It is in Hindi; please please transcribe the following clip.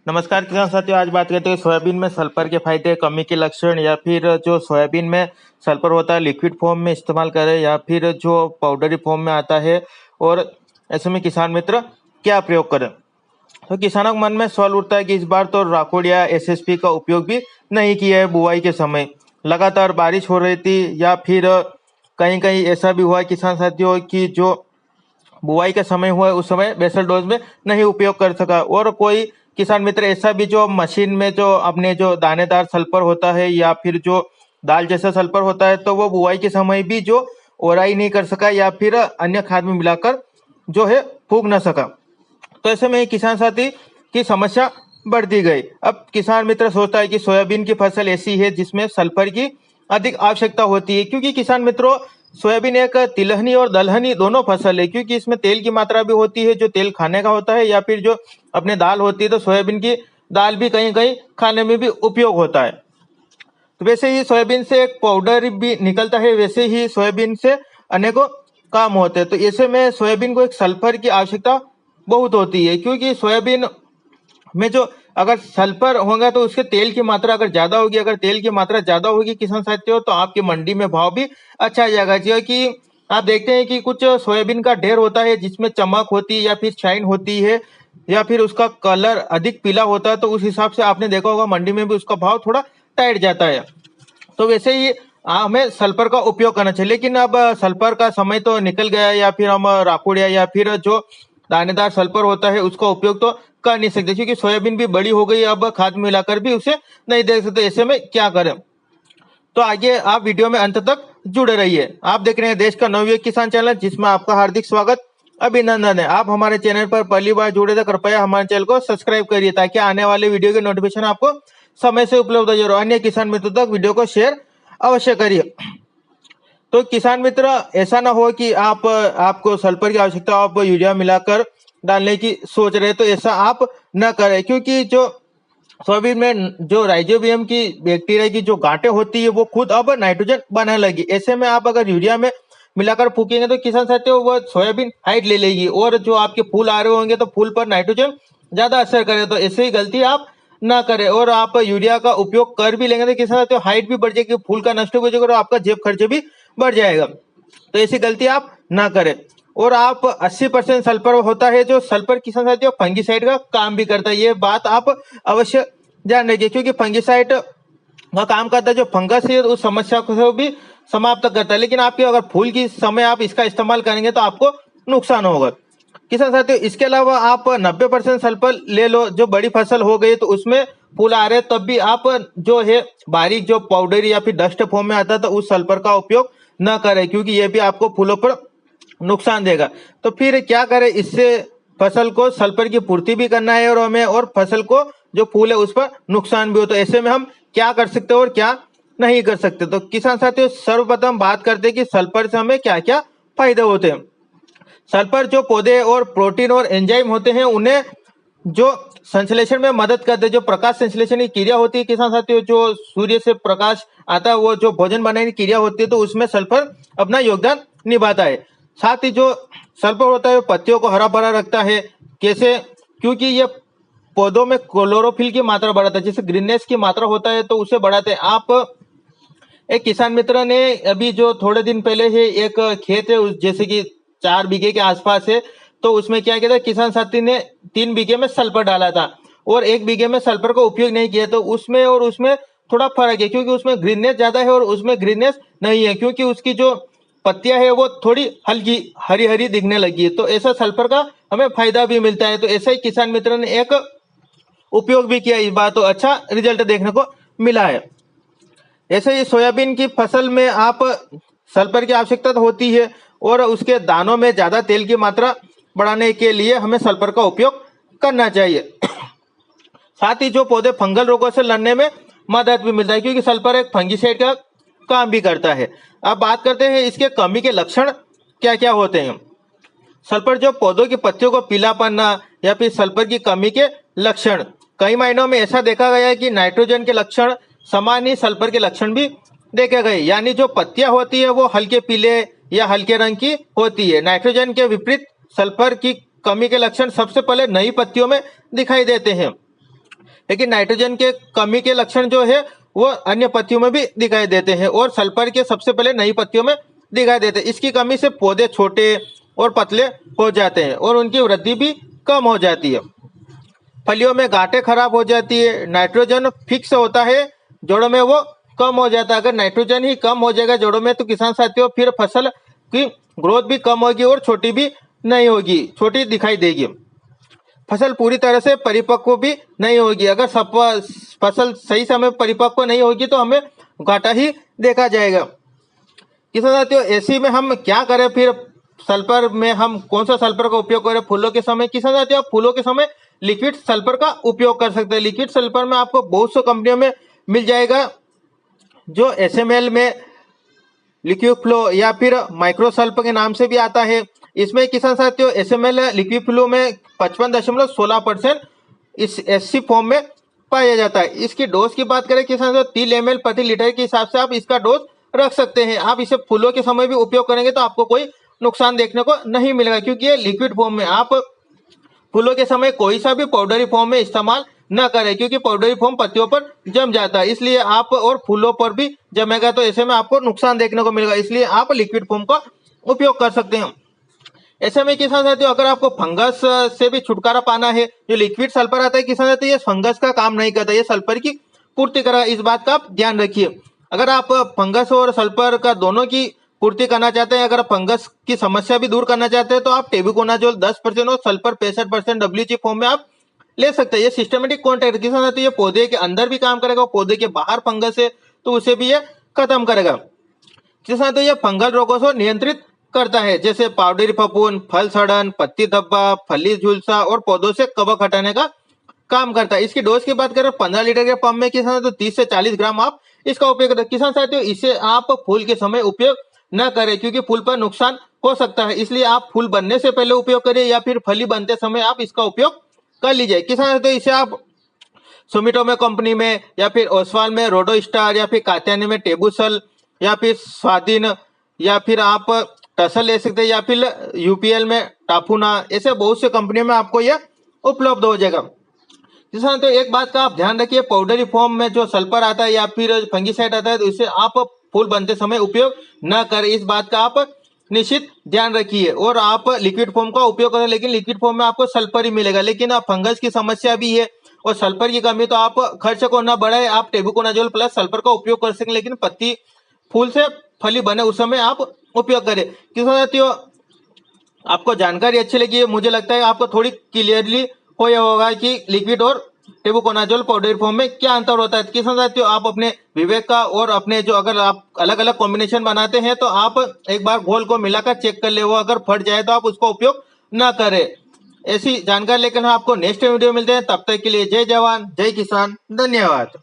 नमस्कार किसान साथियों, आज बात करते हैं सोयाबीन में सल्फर के फायदे, कमी के लक्षण, या फिर जो सोयाबीन में सल्फर होता है लिक्विड फॉर्म में इस्तेमाल करें या फिर जो पाउडरी फॉर्म में आता है, और ऐसे में किसान मित्र क्या प्रयोग करें। तो किसानों के मन में सवाल उठता है कि इस बार तो राकोड या एसएसपी का उपयोग भी नहीं किया है। बुआई के समय लगातार बारिश हो रही थी, या फिर कहीं कहीं ऐसा भी हुआ है किसान साथियों कि जो बुआई का समय हुआ है उस समय बेसल डोज में नहीं उपयोग कर सका। और कोई किसान मित्र ऐसा भी जो मशीन में जो अपने जो दानेदार सल्फर होता है या फिर जो दाल जैसा सल्फर होता है, तो वो बुआई के समय भी जो ओराई नहीं कर सका या फिर अन्य खाद में मिलाकर जो है फूंक न सका। तो ऐसे में किसान साथी की समस्या बढ़ती गई। अब किसान मित्र सोचता है कि सोयाबीन की फसल ऐसी है जिसमें सल्फर की अधिक आवश्यकता होती है, क्योंकि किसान मित्रों सोयाबीन एक तिलहनी और दलहनी दोनों फसल है, क्योंकि इसमें तेल की मात्रा भी होती है जो तेल खाने का होता है, या फिर जो अपने दाल होती है तो सोयाबीन की दाल भी कहीं कहीं खाने में भी उपयोग होता है। तो वैसे ही सोयाबीन से एक पाउडर भी निकलता है, वैसे ही सोयाबीन से अनेकों काम होते हैं। तो ऐसे में सोयाबीन को एक सल्फर की आवश्यकता बहुत होती है, क्योंकि सोयाबीन में जो अगर सल्फर होगा तो उसके तेल की मात्रा अगर ज्यादा होगी, अगर तेल की मात्रा ज्यादा होगी किसान साथियों, तो आपकी मंडी में भाव भी अच्छा आ जाएगा। क्योंकि आप देखते हैं कि कुछ सोयाबीन का ढेर होता है जिसमें चमक होती है या फिर शाइन होती है या फिर उसका कलर अधिक पीला होता है, तो उस हिसाब से आपने देखा होगा मंडी में भी उसका भाव थोड़ा टाइट जाता है। तो वैसे ही हमें सल्फर का उपयोग करना चाहिए, लेकिन अब सल्फर का समय तो निकल गया है, या फिर हम राकोडिया या फिर जो दानेदार सल्फर होता है उसका उपयोग तो कर नहीं सकते, क्योंकि सोयाबीन भी बड़ी हो गई, अब खाद मिलाकर भी उसे नहीं देख सकते। ऐसे में क्या करें? तो आगे आप वीडियो में अंत तक जुड़े रहिए। आप देख रहे हैं देश का नवयुवक किसान चैनल, जिसमें आपका हार्दिक स्वागत, अभिनंदन है। आप हमारे चैनल पर पहली बार जुड़े तो कृपया हमारे चैनल को सब्सक्राइब करिए, ताकि आने वाले वीडियो के नोटिफिकेशन आपको समय से उपलब्ध हो जाए। और अन्य किसान मित्रों तक वीडियो को शेयर अवश्य करिए। तो किसान मित्र, ऐसा ना हो कि आपको सल्फर की आवश्यकता आप यूरिया मिलाकर डालने की सोच रहे, तो ऐसा आप न करें, क्योंकि जो सोयाबीन में जो राइजोबियम की बैक्टीरिया की जो गांठें होती है वो खुद अब नाइट्रोजन बनाने लगी। ऐसे में आप अगर यूरिया में मिलाकर फूकेंगे तो किसान साथियों वो सोयाबीन हाइट ले लेगी, और जो आपके फूल आ रहे होंगे तो फूल पर नाइट्रोजन ज्यादा असर करे। तो ऐसे ही गलती आप ना करें, और आप यूरिया का उपयोग कर भी लेंगे तो किसान साथियों हाइट भी बढ़ जाएगी, फूल का नष्ट हो जाएगा और आपका जेब खर्च भी बढ़ जाएगा। तो ऐसी गलती आप ना करें। और आप 80% सल्फर होता है, जो सल्फर किसान साथियों फंगिसाइड का काम भी करता है। ये बात आप अवश्य ध्यान रखिए, क्योंकि फंगिसाइड का काम करता है जो फंगस है उस समस्या को भी समाप्त करता है। लेकिन आपके अगर फूल की समय आप इसका इस्तेमाल करेंगे तो आपको नुकसान होगा किसान साथियों। इसके अलावा आप 90% सल्फर ले लो, जो बड़ी फसल हो गई तो उसमें फूल आ रहे, तब भी आप जो है बारीक जो पाउडर या फिर डस्ट फॉर्म में आता है तो उस सल्फर का उपयोग न करें, क्योंकि ये भी आपको फूलों पर नुकसान देगा। तो फिर क्या करें? इससे फसल को सल्फर की पूर्ति भी करना है और हमें, और फसल को जो फूल है उस पर नुकसान भी हो, तो ऐसे में हम क्या कर सकते हैं और क्या नहीं कर सकते। तो किसान साथियों सर्वप्रथम बात करते हैं कि सल्फर से हमें क्या क्या फायदे होते हैं। सल्फर जो पौधे और प्रोटीन और एंजाइम होते हैं उन्हें जो संश्लेषण में मदद करते हैं, जो प्रकाश संश्लेषण की क्रिया होती है किसान साथियों, जो सूर्य से प्रकाश आता है वो जो भोजन बनाने की क्रिया होती है, तो उसमें सल्फर अपना योगदान निभाता है। साथ ही जो सल्फर होता है पत्तियों को हरा भरा रखता है। कैसे? क्योंकि ये पौधों में क्लोरोफिल की मात्रा बढ़ाता है, जैसे ग्रीननेस की मात्रा होता है तो उसे बढ़ाते हैं। आप एक किसान मित्र ने अभी जो थोड़े दिन पहले है एक खेत है जैसे कि 4 बीघे के आसपास है, तो उसमें क्या किया था किसान साथी ने 3 बीघे में सल्फर डाला था और 1 बीघे में सल्फर का उपयोग नहीं किया। तो उसमें और उसमें थोड़ा फर्क है, क्योंकि उसमें ग्रीननेस ज्यादा है और उसमें ग्रीननेस नहीं है, क्योंकि उसकी जो पत्तियां है वो थोड़ी हल्की हरी हरी दिखने लगी है। तो ऐसा सल्फर का हमें फायदा भी मिलता है। तो ऐसा ही किसान मित्र ने एक उपयोग भी किया इस बार, तो अच्छा रिजल्ट देखने को मिला है। ऐसे ही सोयाबीन की फसल में आप सल्फर की आवश्यकता तो होती है, और उसके दानों में ज्यादा तेल की मात्रा बढ़ाने के लिए हमें सल्फर का उपयोग करना चाहिए। साथ ही जो पौधे फंगल रोगों से लड़ने में मदद भी मिलता है, क्योंकि सल्फर एक फंगिसाइड का काम भी करता है। अब बात करते हैं इसके कमी के लक्षण क्या क्या होते हैं। सल्फर जो पौधों की पत्तियों को पीला पड़ना या फिर सल्फर की कमी के लक्षण, कई मायनों में ऐसा देखा गया है कि नाइट्रोजन के लक्षण समान ही सल्फर के लक्षण भी देखे गए, यानी जो पत्तियां होती है वो हल्के पीले या हल्के रंग की होती है। नाइट्रोजन के विपरीत सल्फर की कमी के लक्षण सबसे पहले नई पत्तियों में दिखाई देते हैं। लेकिन नाइट्रोजन के कमी के लक्षण जो है वो अन्य पत्तियों में भी दिखाई देते हैं और सल्फर के सबसे पहले नई पत्तियों में दिखाई देते हैं। इसकी कमी से पौधे छोटे और पतले हो जाते हैं और उनकी वृद्धि भी कम हो जाती है। फलियों में गांठें खराब हो जाती है। नाइट्रोजन फिक्स होता है, जड़ों में वो कम हो जाता है। अगर नाइट्रोजन ही कम हो जाएगा जड़ों में तो किसान साथियों फिर फसल की ग्रोथ भी कम होगी और छोटी भी नहीं होगी, छोटी दिखाई देगी। फसल पूरी तरह से परिपक्व भी नहीं होगी। अगर फसल सही समय परिपक्व नहीं होगी तो हमें घाटा ही देखा जाएगा। किसान साथियों ऐसे में हम क्या करें फिर? सल्फर में हम कौन सा सल्फर का उपयोग करें फूलों के समय? किसान साथियों आप फूलों के समय लिक्विड सल्फर का उपयोग कर सकते हैं। लिक्विड सल्फर में आपको बहुत सी कंपनियों में मिल जाएगा, जो SML में, लिक्विड फ्लो या फिर माइक्रोसल्फ के नाम से भी आता है। इसमें किसान साथियों SML लिक्विड फ्लो में 55.16% इस SC फॉर्म में पाया जाता है। इसकी डोज की बात करें किसान साथियों 3 ml प्रति लीटर के हिसाब से आप इसका डोज रख सकते हैं। आप इसे फूलों के समय भी उपयोग करेंगे तो आपको कोई नुकसान देखने को नहीं मिलेगा, क्योंकि ये लिक्विड फॉर्म में। आप फूलों के समय कोई सा भी पाउडरी फॉर्म में इस्तेमाल न करें, क्योंकि पाउडरी फॉर्म पत्तियों पर जम जाता है, इसलिए आप, और फूलों पर भी जमेगा तो ऐसे में आपको नुकसान देखने को मिलेगा, इसलिए आप लिक्विड फॉर्म का उपयोग कर सकते हैं। ऐसे में किसान साथियों अगर आपको फंगस से भी छुटकारा पाना है, जो लिक्विड सल्फर आता है किसान साथियों ये फंगस का काम नहीं करता, ये सल्फर की पूर्ति करा, इस बात का आप ध्यान रखिए। अगर आप फंगस और सल्फर का दोनों की पूर्ति करना चाहते हैं, अगर फंगस की समस्या भी दूर करना चाहते हैं तो आप टेबुकोनाजोल 10% और सल्फर 65% WG फॉर्म में आप ले सकते हैं। ये सिस्टमेटिक कॉन्टैक्ट किसान साथियों ये पौधे के अंदर भी काम करेगा, पौधे के बाहर फंगस है तो उसे भी ये खत्म करेगा। किसान साथियों ये फंगल रोगों को नियंत्रित करता है, जैसे पाउडरी फफूंद, फल सड़न, पत्ती धब्बा, फली झुलसा और पौधों से कवक हटाने का काम करता है। इसकी डोज की बात करें 15 लीटर के पंप में किसान तो 30 से 40 ग्राम आप इसका उपयोग करें। किसान साथियों इसे आप फूल के समय उपयोग न करें, क्योंकि फूल पर नुकसान हो सकता है, इसलिए आप फूल बनने से पहले उपयोग करें या फिर फली बनते समय आप इसका उपयोग कर लीजिए। किसान साथियों इसे आप सुमिटोमो कंपनी में या फिर ओसवाल में रोडोस्टार या फिर कात्यायनी में टेबुसल या फिर स्वाधीन या फिर आप टसल ले सकते हैं या फिर UPL में टाफुना, ऐसे बहुत से कंपनियों में आपको यह उपलब्ध हो जाएगा। किसान तो एक बात का आप ध्यान रखिए, पाउडरी फॉर्म में जो सल्फर आता है या फिर फंगीसाइड आता है तो इसे आप फूल बनते समय उपयोग न करें, इस बात का आप निश्चित ध्यान रखिए। और आप लिक्विड फॉर्म का उपयोग करें, लेकिन लिक्विड फॉर्म में आपको सल्फर ही मिलेगा। लेकिन आप फंगस की समस्या भी है और सल्फर की कमी, तो आप खर्च को न बढ़ाए, आप टेबुकोनाजोल प्लस सल्फर का उपयोग कर सकें, लेकिन पत्ती फूल से फली बने उस समय आप उपयोग करें। किसान साथियों आपको जानकारी अच्छी लगी है, मुझे लगता है आपको थोड़ी क्लियरली हो यह होगा कि लिक्विड और टेबुकोनाजोल पाउडर फॉर्म में क्या अंतर होता है। किसान साथियों आप अपने विवेक का और अपने जो, अगर आप अलग अलग कॉम्बिनेशन बनाते हैं तो आप एक बार घोल को मिलाकर चेक कर ले, वो अगर फट जाए तो आप उसका उपयोग ना करें। ऐसी जानकारी लेकर हम आपको नेक्स्ट वीडियो मिलते हैं, तब तक के लिए जय जवान जय किसान, धन्यवाद।